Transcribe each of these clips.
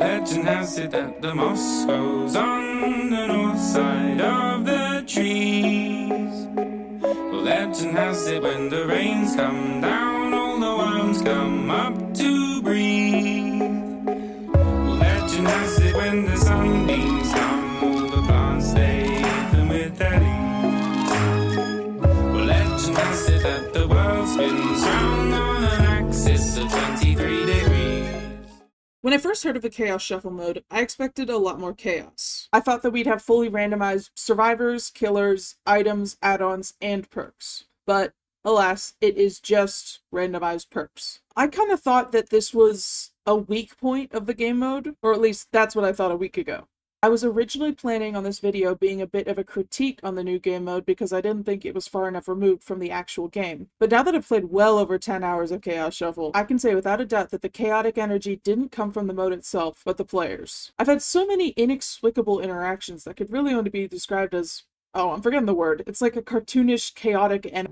Legend has it that the moss grows on the north side of the trees. Legend has it when the rains come down, all the worms come up to breathe. Legend has it when the sunbeams come, all the plants stay even with their leaves. Legend has it that the world spins round on an axis of 23 degrees. When I first heard of the Chaos Shuffle mode, I expected a lot more chaos. I thought that we'd have fully randomized survivors, killers, items, add-ons, and perks. But, alas, it is just randomized perks. I kind of thought that this was a weak point of the game mode, or at least that's what I thought a week ago. I was originally planning on this video being a bit of a critique on the new game mode because I didn't think it was far enough removed from the actual game. But now that I've played well over 10 hours of Chaos Shuffle, I can say without a doubt that the chaotic energy didn't come from the mode itself, but the players. I've had so many inexplicable interactions that could really only be described as, oh, I'm forgetting the word. It's like a cartoonish, chaotic energy.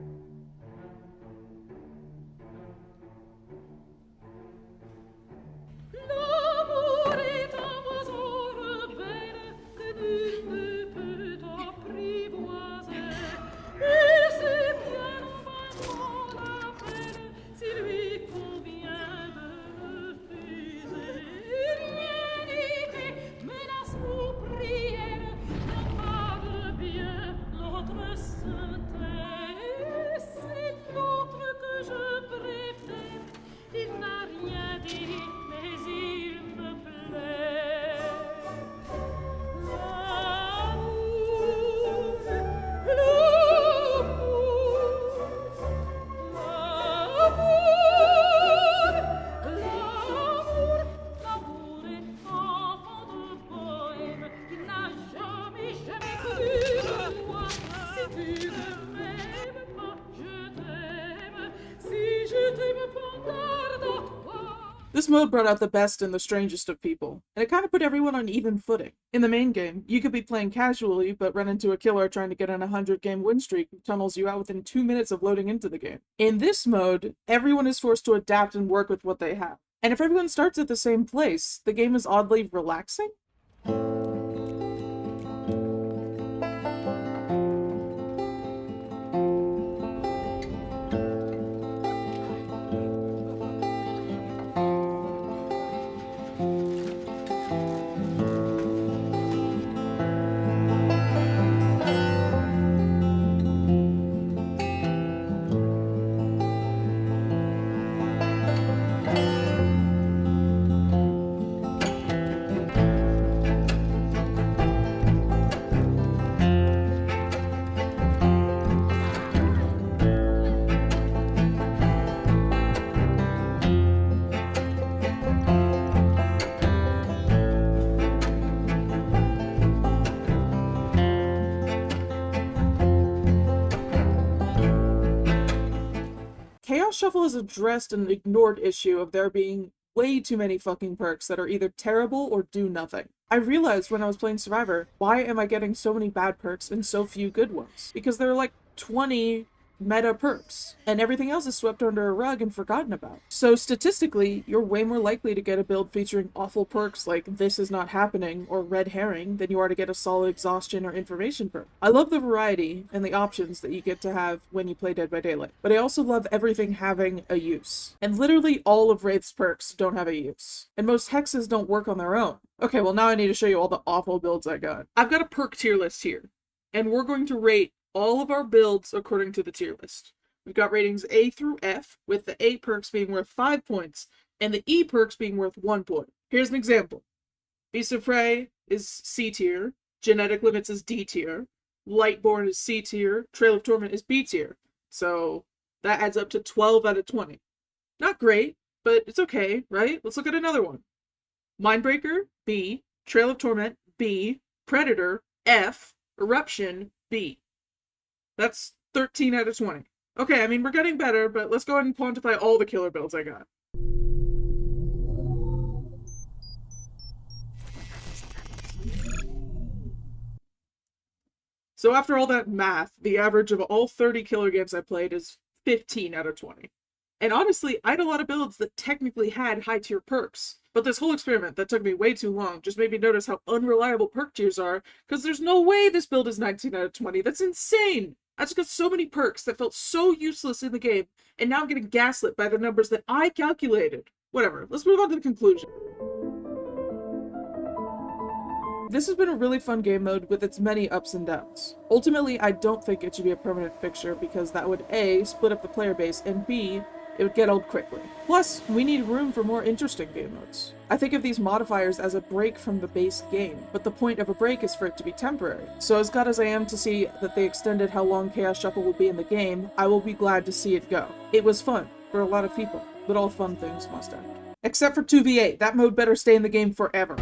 This mode brought out the best and the strangest of people, and it kind of put everyone on even footing. In the main game, you could be playing casually, but run into a killer trying to get on a 100-game win streak who tunnels you out within 2 minutes of loading into the game. In this mode, everyone is forced to adapt and work with what they have. And if everyone starts at the same place, the game is oddly relaxing? Chaos Shuffle has addressed an ignored issue of there being way too many fucking perks that are either terrible or do nothing. I realized when I was playing Survivor, why am I getting so many bad perks and so few good ones? Because there are like 20 meta perks, and everything else is swept under a rug and forgotten about. So statistically, you're way more likely to get a build featuring awful perks like This Is Not Happening or Red Herring than you are to get a solid Exhaustion or Information perk. I love the variety and the options that you get to have when you play Dead by Daylight, but I also love everything having a use. And literally all of Wraith's perks don't have a use. And most hexes don't work on their own. Okay, well now I need to show you all the awful builds I got. I've got a perk tier list here, and we're going to rate all of our builds according to the tier list. We've got ratings A through F, with the A perks being worth 5 points, and the E perks being worth 1 point. Here's an example. Beast of Prey is C tier, Genetic Limits is D tier, Lightborn is C tier, Trail of Torment is B tier. So that adds up to 12 out of 20. Not great, but it's okay, right? Let's look at another one. Mindbreaker, B, Trail of Torment, B, Predator, F, Eruption, B. That's 13 out of 20. Okay, I mean, we're getting better, but let's go ahead and quantify all the killer builds I got. So after all that math, the average of all 30 killer games I played is 15 out of 20. And honestly, I had a lot of builds that technically had high tier perks. But this whole experiment that took me way too long just made me notice how unreliable perk tiers are, because there's no way this build is 19 out of 20. That's insane! I just got so many perks that felt so useless in the game, and now I'm getting gaslit by the numbers that I calculated. Whatever, let's move on to the conclusion. This has been a really fun game mode with its many ups and downs. Ultimately, I don't think it should be a permanent fixture because that would A, split up the player base, and B, it would get old quickly. Plus, we need room for more interesting game modes. I think of these modifiers as a break from the base game, but the point of a break is for it to be temporary. So as glad as I am to see that they extended how long Chaos Shuffle will be in the game, I will be glad to see it go. It was fun, for a lot of people, but all fun things must end. Except for 2v8, that mode better stay in the game forever.